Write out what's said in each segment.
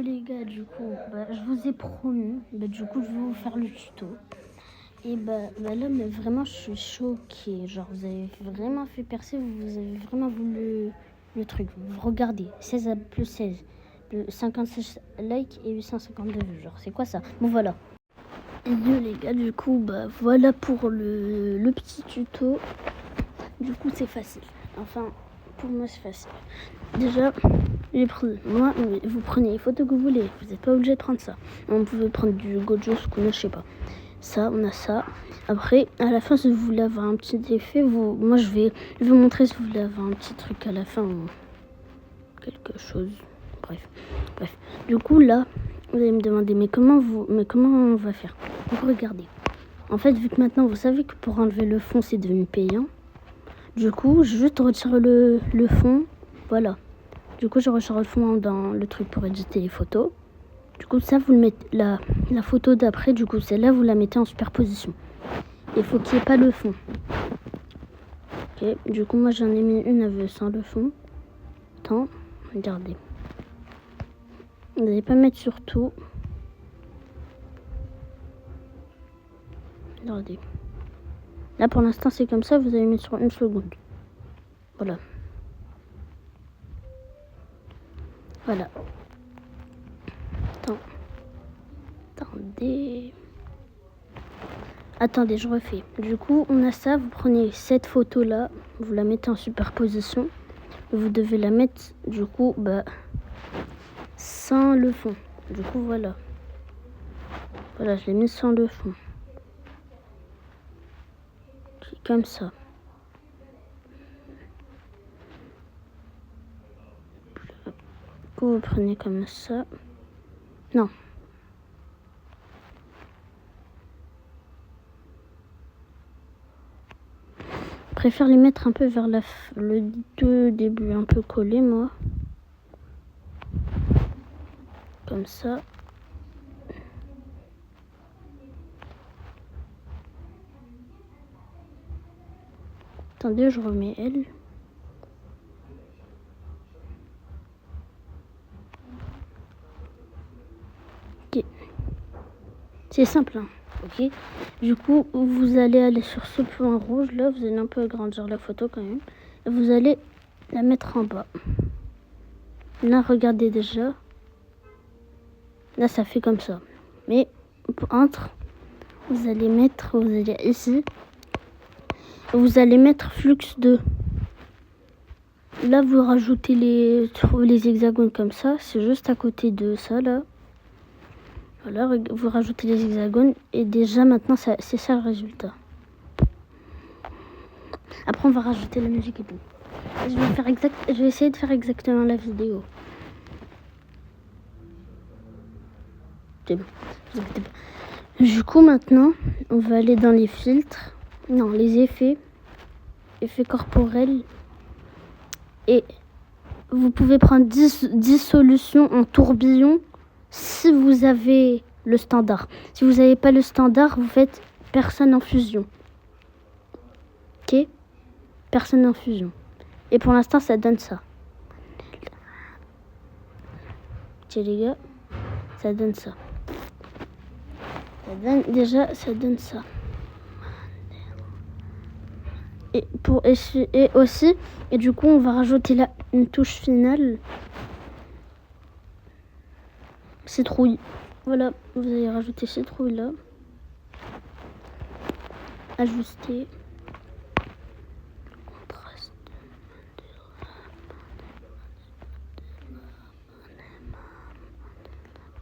les gars, du coup, je vous ai promis, du coup, je vais vous faire le tuto. Et là, mais vraiment, je suis choquée. Genre, vous avez vraiment fait percer, vous avez vraiment voulu le truc. Vous regardez, 16 plus 16, 56 likes et 852 vues. Genre, c'est quoi ça? Bon, voilà. Et les gars, du coup, voilà pour le petit tuto. Du coup, c'est facile. Enfin, pour moi, c'est facile. Déjà, vous prenez les photos que vous voulez. Vous n'êtes pas obligé de prendre ça. On pouvait prendre du Gojo, ce qu'on a, je sais pas. Ça, on a ça. Après, à la fin, si vous voulez avoir un petit effet, moi, je vais vous montrer si vous voulez avoir un petit truc à la fin ou quelque chose. Bref. Du coup, là, vous allez me demander, mais comment on va faire? Donc, regardez. En fait, vu que maintenant, vous savez que pour enlever le fond, c'est devenu payant. Du coup, je juste retire le fond. Voilà. Du coup, je retire le fond dans le truc pour éditer les photos. Du coup, ça, vous le mettez, la photo d'après, du coup, celle-là, vous la mettez en superposition. Il faut qu'il n'y ait pas le fond. Ok. Du coup, moi, j'en ai mis une avec sans le fond. Attends, regardez. Vous n'allez pas mettre sur tout. Regardez. Là, pour l'instant, c'est comme ça. Vous allez mettre sur 1 seconde. Voilà. Voilà. Attendez, je refais. Du coup, on a ça. Vous prenez cette photo-là. Vous la mettez en superposition. Vous devez la mettre, du coup, sans le fond. Du coup, voilà. Voilà, je l'ai mis sans le fond. Comme ça. Du coup, vous prenez comme ça. Non. Je préfère les mettre un peu vers le tout début, un peu collé, moi. Comme ça. Attendez, je remets elle. Ok. C'est simple, hein. Ok. Du coup, vous allez aller sur ce point rouge, là. Vous allez un peu agrandir la photo quand même. Et vous allez la mettre en bas. Là, regardez déjà. Là, ça fait comme ça. Mais entre, vous allez ici. Vous allez mettre flux 2. Là, vous rajoutez les hexagones comme ça. C'est juste à côté de ça, là. Voilà, vous rajoutez les hexagones. Et déjà, maintenant, c'est ça le résultat. Après, on va rajouter la musique et tout. Je vais essayer de faire exactement la vidéo. C'est bon. Du coup, maintenant, on va aller dans les filtres. Non, les effets. Effets corporels. Et vous pouvez prendre 10 solutions en tourbillon si vous avez le standard. Si vous n'avez pas le standard, vous faites personne en fusion. Ok? Personne en fusion. Et pour l'instant, ça donne ça. Ok, les gars, ça donne ça. Ça donne ça. Et du coup, on va rajouter là une touche finale. Citrouille. Voilà, vous allez rajouter citrouille là. Ajuster. Contraste.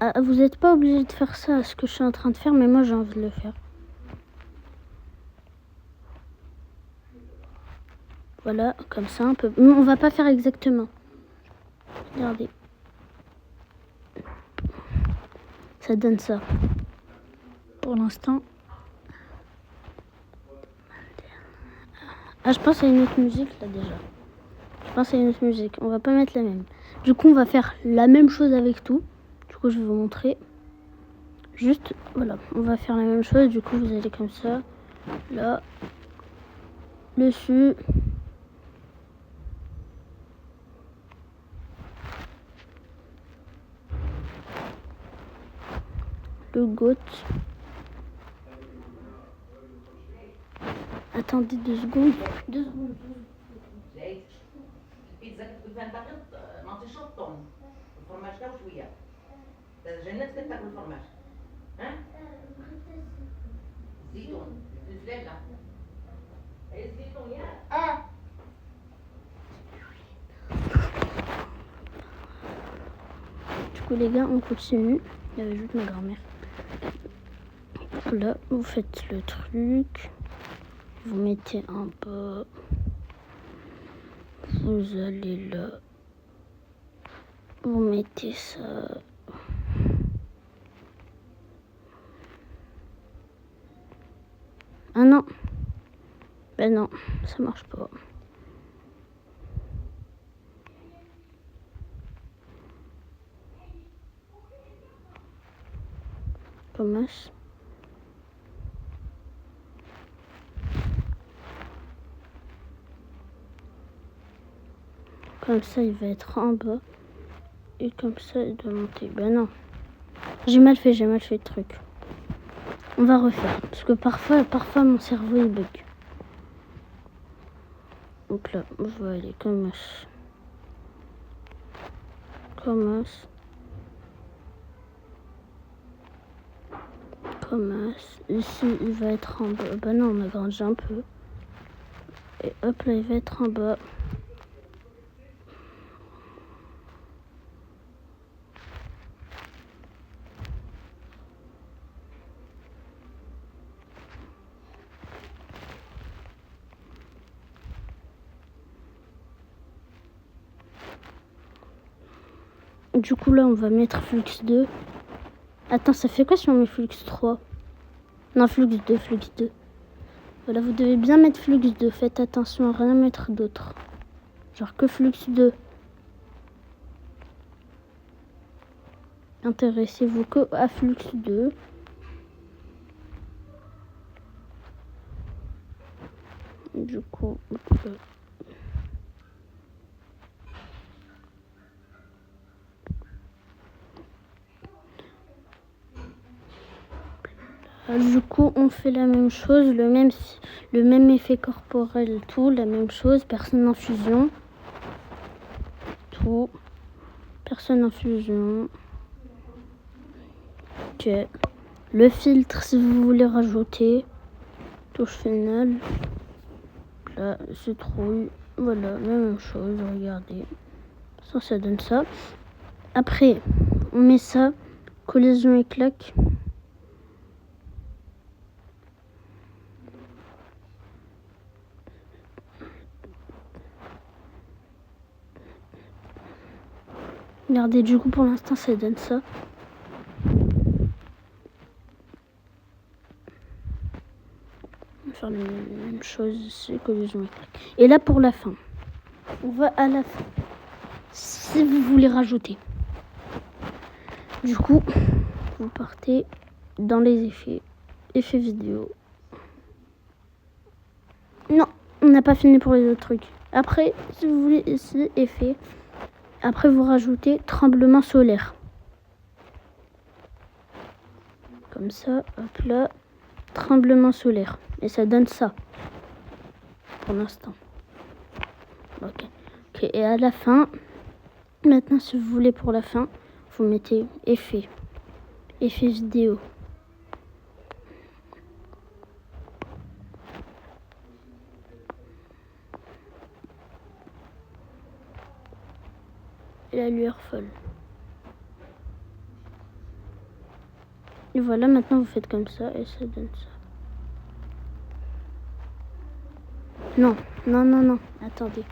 Ah, vous n'êtes pas obligé de faire ça, ce que je suis en train de faire, mais moi j'ai envie de le faire. Voilà, comme ça un peu. On va pas faire exactement. Regardez. Ça donne ça. Pour l'instant. Ah, je pense à une autre musique là déjà. Je pense à une autre musique. On va pas mettre la même. Du coup, on va faire la même chose avec tout. Du coup, je vais vous montrer. Juste, voilà. On va faire la même chose. Du coup, vous allez comme ça. Là. Dessus. le goat. Attendez 2 secondes. 2 secondes. البيتزا كتكون فيها مطيشه والطون الفرماج تا وشويه جنات كتاكل الفرماج ها الزيتون الفلفله هي الزيتون ياك Du coup les gars on continue. Il y avait juste ma grand-mère. Là vous faites le truc. Vous mettez un peu. Vous allez là. Vous mettez ça. Ah non. Ben non, ça marche pas. Comment ça? Comme ça, il va être en bas. Et comme ça, il doit monter. Ben non. J'ai mal fait le truc. On va refaire. Parce que parfois mon cerveau, il bug. Donc là, on va aller comme ça. Comme ça. Comme ça. Ici, il va être en bas. Ben non, on a grandi un peu. Et hop, là, il va être en bas. Du coup, là, on va mettre Flux 2. Attends, ça fait quoi si on met Flux 3? Non, Flux 2, Flux 2. Voilà, vous devez bien mettre Flux 2. Faites attention à rien mettre d'autre. Genre que Flux 2. Intéressez-vous que à Flux 2. Du coup, on fait la même chose, le même effet corporel, tout, la même chose, personne en fusion. Tout. Personne en fusion. Ok. Le filtre, si vous voulez rajouter. Touche finale. Là, citrouille. Voilà, la même chose, regardez. Ça donne ça. Après, on met ça. Collision et claque. Regardez, du coup, pour l'instant, ça donne ça. On va faire la même chose ici, collision et claque. Et là, pour la fin. On va à la fin. Si vous voulez rajouter. Du coup, vous partez dans les effets. Effets vidéo. Non, on n'a pas fini pour les autres trucs. Après, si vous voulez ici, effet. Après, vous rajoutez tremblement solaire. Comme ça, hop là. Tremblement solaire. Et ça donne ça. Pour l'instant. Ok. Et à la fin, maintenant, si vous voulez pour la fin, vous mettez effet. Effet vidéo. Et la lueur folle. Et voilà, maintenant vous faites comme ça et ça donne ça. Non, non, non, non, attendez.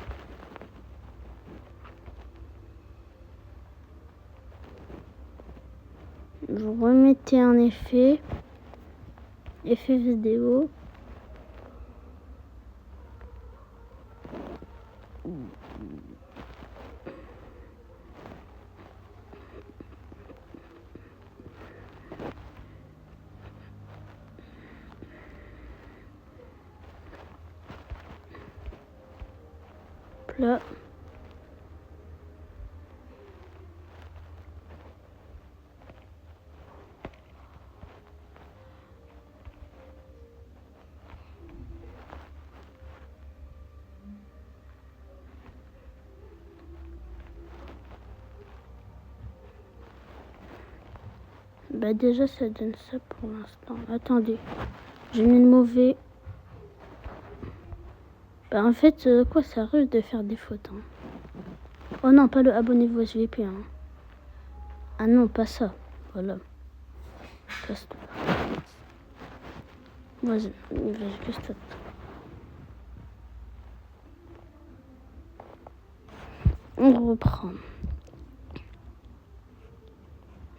Vous remettez un effet. Effet vidéo. Là. Bah déjà ça donne ça pour l'instant. Attendez, j'ai mis le mauvais. Bah en fait, quoi, ça risque de faire des fautes. Hein. Oh non, pas le abonnez-vous SVP. Hein. Ah non, pas ça. Voilà. Casse-toi. Vas-y, casse-toi. On reprend.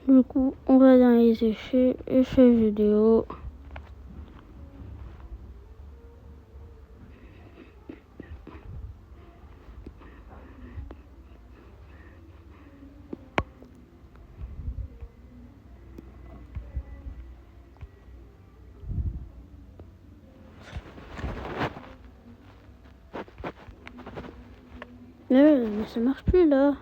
Du coup, on va dans les effets vidéo. Mais ça marche plus là.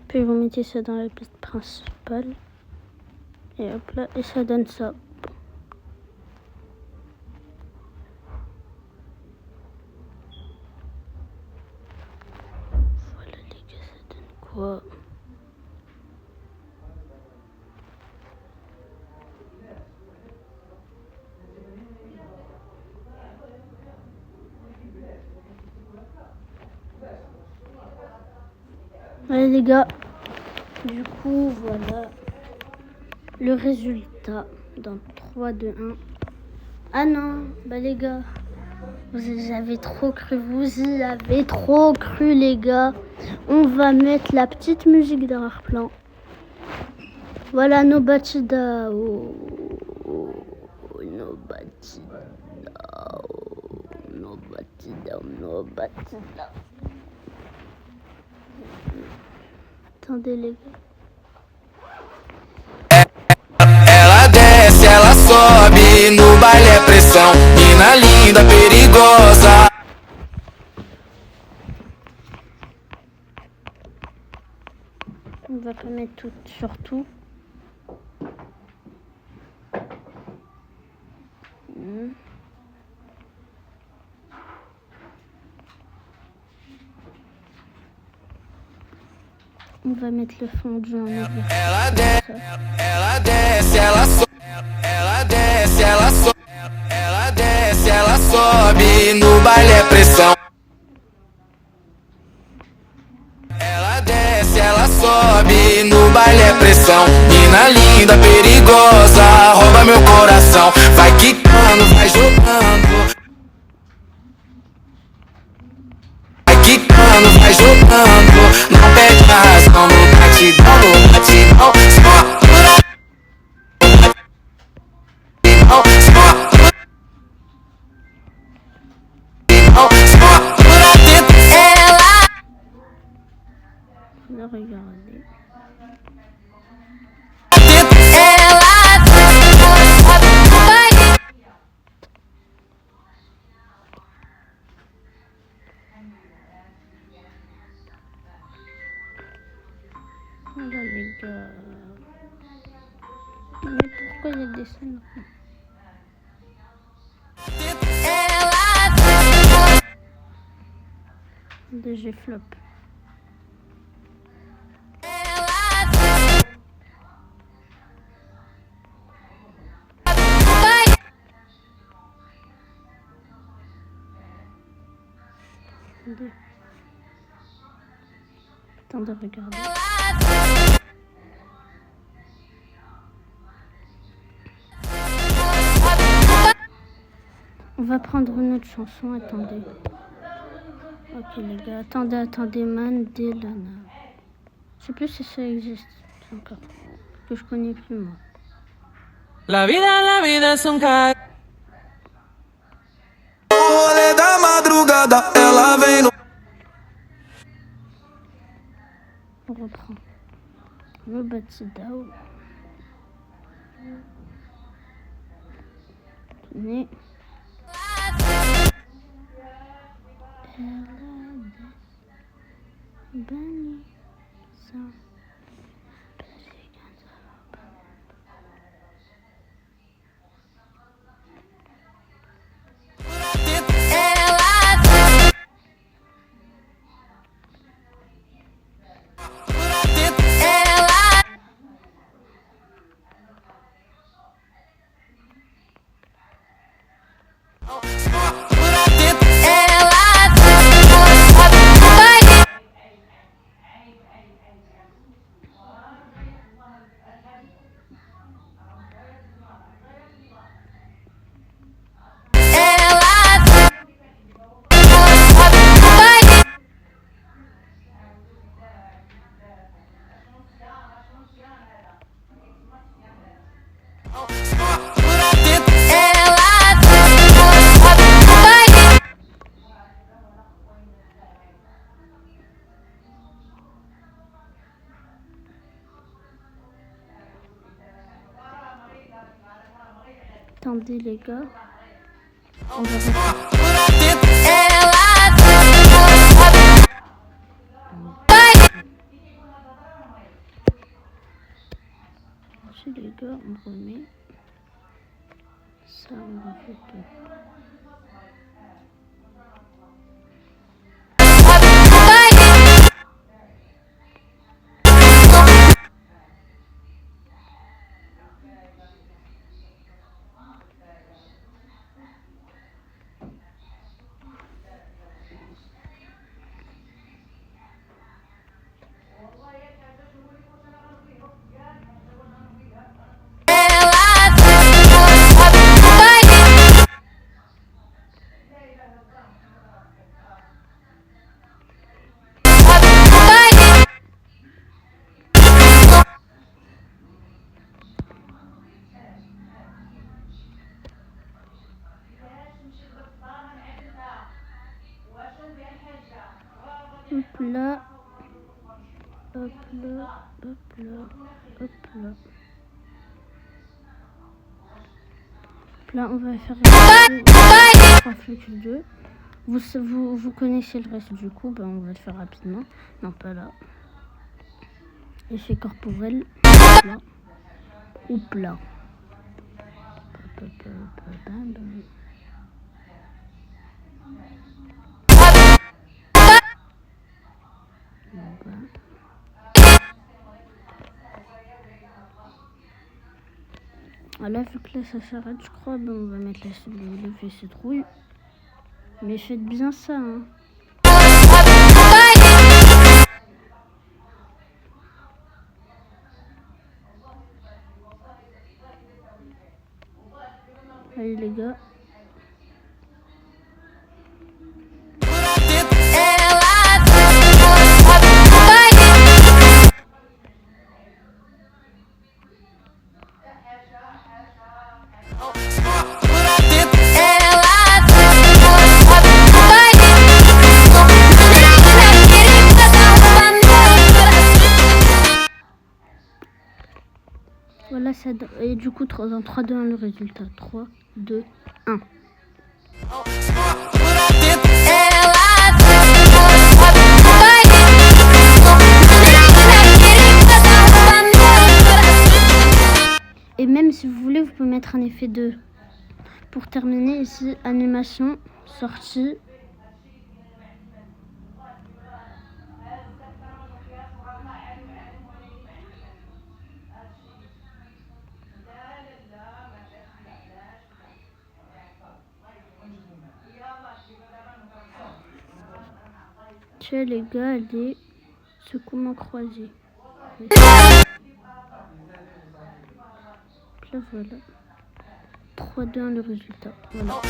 Puis vous mettez ça dans la piste principale. Et hop là, et ça donne ça. Voilà les gars, ça donne quoi? Allez les gars, du coup voilà le résultat dans 3, 2, 1. Ah non, bah les gars, vous y avez trop cru, les gars. On va mettre la petite musique d'arrière-plan. Voilà nos Batida. Oh, nos Batida. Nos Batida. Attendez les gars. Ela desce, ela sobe, no baile é pressão. Mina linda, perigosa. On va pas mettre tout sur tout. On va mettre le fondu en ouverture. Ela desce, ela sobe. Ela desce, ela sobe. Ela desce, ela sobe, no baile é pressão. Ela desce, ela sobe, no baile é pressão. Mina linda, perigosa, rouba meu coração. Vai quicando, vai jogando. Vai quicando, vai jogando. Não perde a razão no batidão, no batidão. Só pura. On a regardé. Voilà les gars. Mais pourquoi il y a des scènes? J'ai flop. Attendez, regardez. On va prendre une autre chanson, attendez. Ok les gars, attendez, Mandelana. Je sais plus si ça existe encore. Que je connais plus moi. La vida es un ca... Rolê da madrugada, ela vem no... On reprend. Le Batidao. Tenez. Attendez les gars, on va refaire. Ensuite les gars, on remet ça, on va faire tout. Hop là, hop là, hop là, hop là. Là, on va faire 3 flux 2. Vous connaissez le reste du coup, ben, on va le faire rapidement. Non, pas là. Effet corporel, là. Hop là. Là, vu que là ça s'arrête, je crois, ben, on va mettre l'effet citrouille. Mais faites bien ça, hein. Allez les gars. Voilà, ça, et du coup, dans 3, 2, 1, le résultat. 3, 2, 1. Et même si vous voulez, vous pouvez mettre un effet 2. Pour terminer, ici, animation, sortie. Tiens les gars, allez, secouement croisé. Là voilà. 3, 2, 1 le résultat. Voilà.